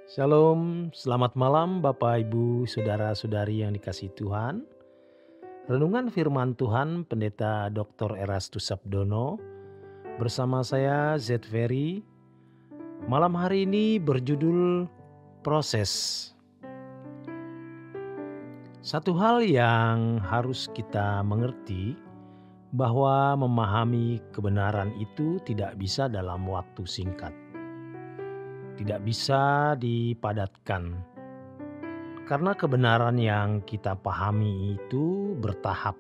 Shalom, selamat malam Bapak Ibu Saudara-saudari yang dikasihi Tuhan. Renungan firman Tuhan Pendeta Dr. Erastus Sabdono bersama saya Z Ferry. Malam hari ini berjudul Proses. Satu hal yang harus kita mengerti bahwa memahami kebenaran itu tidak bisa dalam waktu singkat. Tidak bisa dipadatkan. Karena kebenaran yang kita pahami itu bertahap.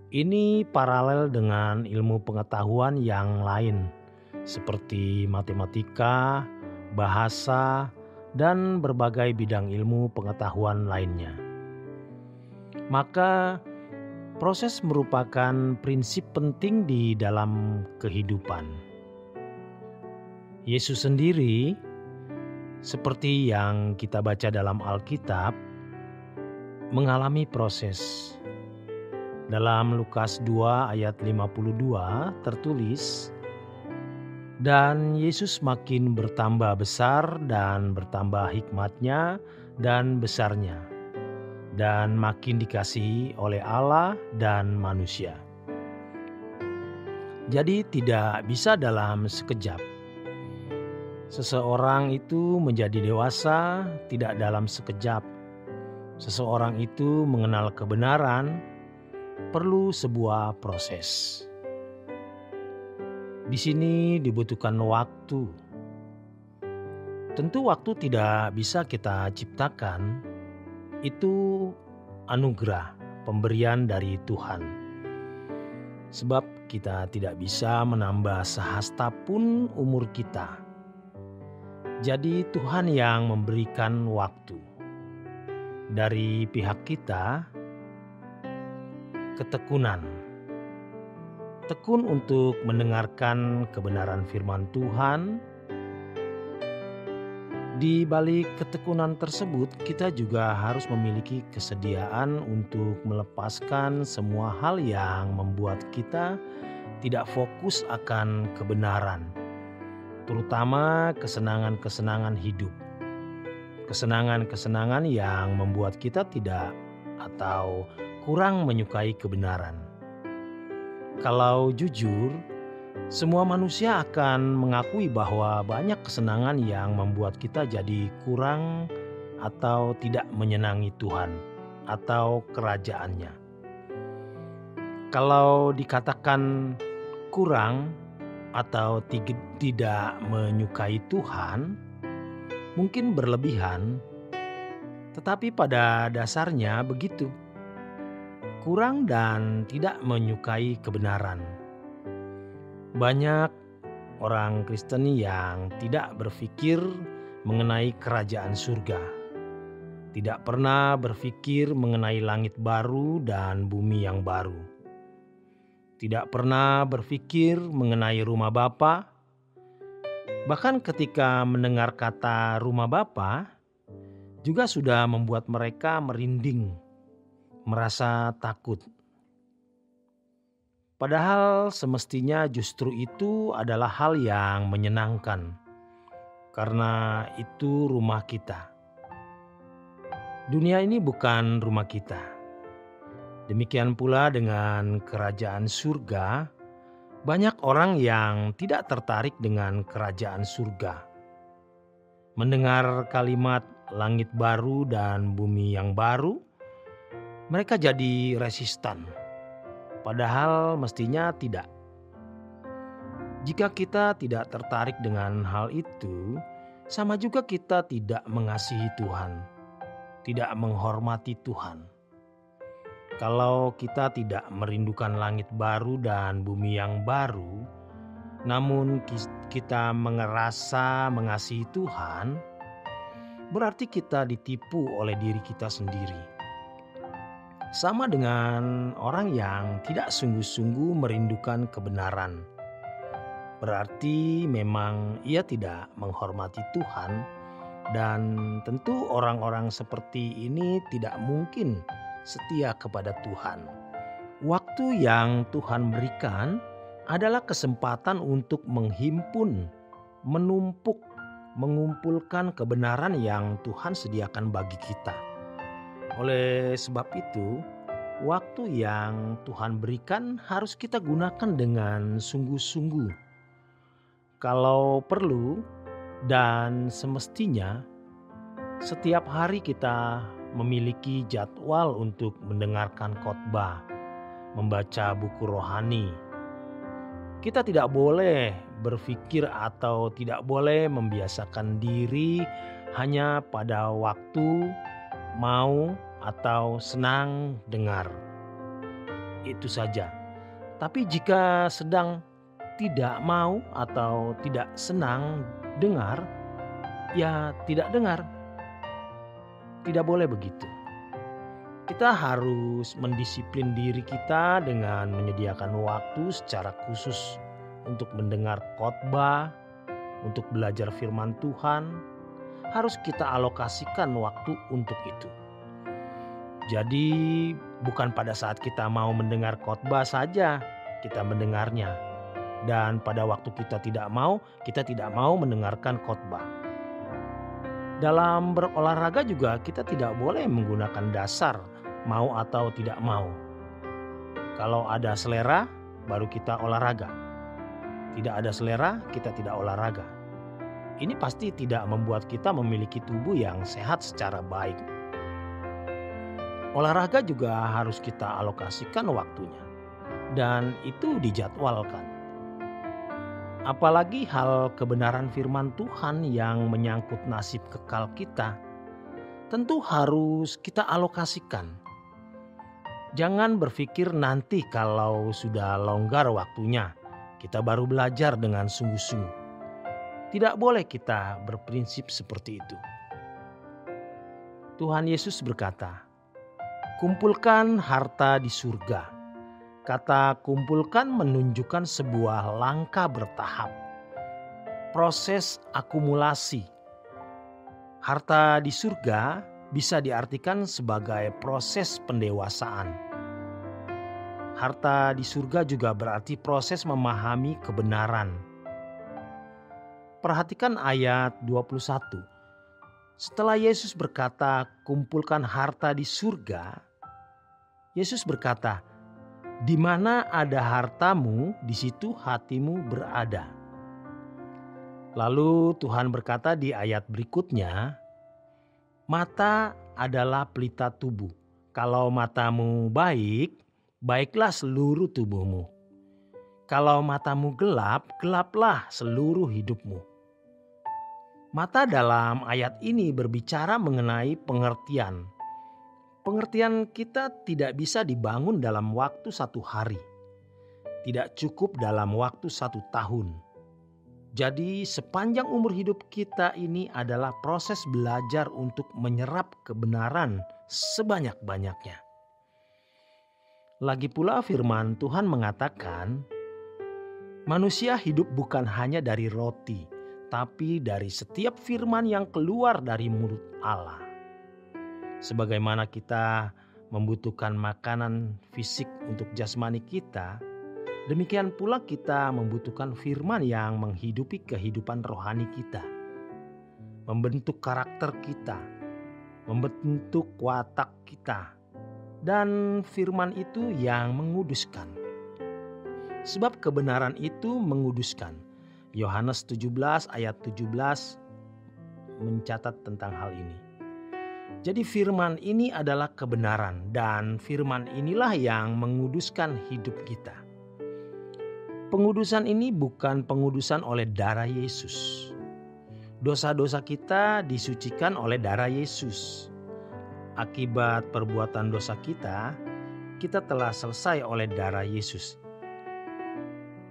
Ini paralel dengan ilmu pengetahuan yang lain seperti matematika, bahasa, dan berbagai bidang ilmu pengetahuan lainnya. Maka proses merupakan prinsip penting di dalam kehidupan. Yesus sendiri, seperti yang kita baca dalam Alkitab, mengalami proses. Dalam Lukas 2 ayat 52 tertulis, "Dan Yesus makin bertambah besar dan bertambah hikmatnya dan besarnya, dan makin dikasihi oleh Allah dan manusia." Jadi tidak bisa dalam sekejap. Seseorang itu menjadi dewasa tidak dalam sekejap. Seseorang itu mengenal kebenaran perlu sebuah proses. Di sini dibutuhkan waktu. Tentu waktu tidak bisa kita ciptakan. Itu anugerah, pemberian dari Tuhan. Sebab kita tidak bisa menambah sehasta pun umur kita. Jadi Tuhan yang memberikan waktu. Dari pihak kita, ketekunan. Tekun untuk mendengarkan kebenaran firman Tuhan. Di balik ketekunan tersebut, kita juga harus memiliki kesediaan untuk melepaskan semua hal yang membuat kita tidak fokus akan kebenaran. Terutama kesenangan-kesenangan hidup. Kesenangan-kesenangan yang membuat kita tidak atau kurang menyukai kebenaran. Kalau jujur, semua manusia akan mengakui bahwa banyak kesenangan yang membuat kita jadi kurang atau tidak menyenangi Tuhan atau kerajaannya. Kalau dikatakan kurang atau tidak menyukai Tuhan, mungkin berlebihan, tetapi pada dasarnya begitu. Kurang dan tidak menyukai kebenaran. Banyak orang Kristen yang tidak berpikir mengenai kerajaan surga. Tidak pernah berpikir mengenai langit baru dan bumi yang baru. Tidak pernah berpikir mengenai rumah Bapa. Bahkan ketika mendengar kata rumah Bapa, juga sudah membuat mereka merinding, merasa takut. Padahal semestinya justru itu adalah hal yang menyenangkan, karena itu rumah kita. Dunia ini bukan rumah kita. Demikian pula dengan kerajaan surga, banyak orang yang tidak tertarik dengan kerajaan surga. Mendengar kalimat langit baru dan bumi yang baru, mereka jadi resistan. Padahal mestinya tidak. Jika kita tidak tertarik dengan hal itu, sama juga kita tidak mengasihi Tuhan, tidak menghormati Tuhan. Kalau kita tidak merindukan langit baru dan bumi yang baru, namun kita merasa mengasihi Tuhan, berarti kita ditipu oleh diri kita sendiri. Sama dengan orang yang tidak sungguh-sungguh merindukan kebenaran. Berarti memang ia tidak menghormati Tuhan, dan tentu orang-orang seperti ini tidak mungkin setia kepada Tuhan. Waktu yang Tuhan berikan adalah kesempatan untuk menghimpun, menumpuk mengumpulkan kebenaran yang Tuhan sediakan bagi kita. Oleh sebab itu, waktu yang Tuhan berikan harus kita gunakan dengan sungguh-sungguh. Kalau perlu dan semestinya, setiap hari kita memiliki jadwal untuk mendengarkan khotbah, membaca buku rohani. Kita tidak boleh berpikir atau tidak boleh membiasakan diri hanya pada waktu mau atau senang dengar. Itu saja. Tapi jika sedang tidak mau atau tidak senang dengar, ya tidak dengar. Tidak boleh begitu. Kita harus mendisiplin diri kita dengan menyediakan waktu secara khusus untuk mendengar khotbah, untuk belajar firman Tuhan. Harus kita alokasikan waktu untuk itu. Jadi bukan pada saat kita mau mendengar khotbah saja kita mendengarnya. Dan pada waktu kita tidak mau mendengarkan khotbah. Dalam berolahraga juga kita tidak boleh menggunakan dasar mau atau tidak mau. Kalau ada selera baru kita olahraga. Tidak ada selera kita tidak olahraga. Ini pasti tidak membuat kita memiliki tubuh yang sehat secara baik. Olahraga juga harus kita alokasikan waktunya. Dan itu dijadwalkan. Apalagi hal kebenaran firman Tuhan yang menyangkut nasib kekal kita, tentu harus kita alokasikan. Jangan berpikir nanti kalau sudah longgar waktunya, kita baru belajar dengan sungguh-sungguh. Tidak boleh kita berprinsip seperti itu. Tuhan Yesus berkata, "Kumpulkan harta di surga." Kata kumpulkan menunjukkan sebuah langkah bertahap. Proses akumulasi. Harta di surga bisa diartikan sebagai proses pendewasaan. Harta di surga juga berarti proses memahami kebenaran. Perhatikan ayat 21. Setelah Yesus berkata, "Kumpulkan harta di surga," Yesus berkata, "Di mana ada hartamu, di situ hatimu berada." Lalu Tuhan berkata di ayat berikutnya, "Mata adalah pelita tubuh. Kalau matamu baik, baiklah seluruh tubuhmu. Kalau matamu gelap, gelaplah seluruh hidupmu." Mata dalam ayat ini berbicara mengenai pengertian. Pengertian kita tidak bisa dibangun dalam waktu 1 hari. Tidak cukup dalam waktu 1 tahun. Jadi sepanjang umur hidup kita ini adalah proses belajar untuk menyerap kebenaran sebanyak-banyaknya. Lagi pula firman Tuhan mengatakan, manusia hidup bukan hanya dari roti, tapi dari setiap firman yang keluar dari mulut Allah. Sebagaimana kita membutuhkan makanan fisik untuk jasmani kita, demikian pula kita membutuhkan firman yang menghidupi kehidupan rohani kita, membentuk karakter kita, membentuk watak kita, dan firman itu yang menguduskan. Sebab kebenaran itu menguduskan. Yohanes 17 ayat 17 mencatat tentang hal ini. Jadi firman ini adalah kebenaran dan firman inilah yang menguduskan hidup kita. Pengudusan ini bukan pengudusan oleh darah Yesus. Dosa-dosa kita disucikan oleh darah Yesus. Akibat perbuatan dosa kita, kita telah selesai oleh darah Yesus.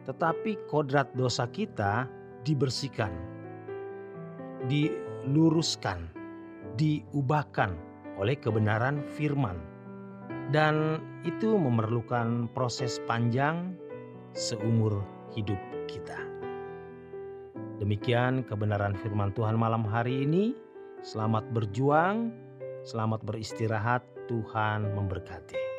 Tetapi kodrat dosa kita dibersihkan, diluruskan, diubahkan oleh kebenaran firman. Dan itu memerlukan proses panjang seumur hidup kita. Demikian kebenaran firman Tuhan malam hari ini. Selamat berjuang, selamat beristirahat, Tuhan memberkati.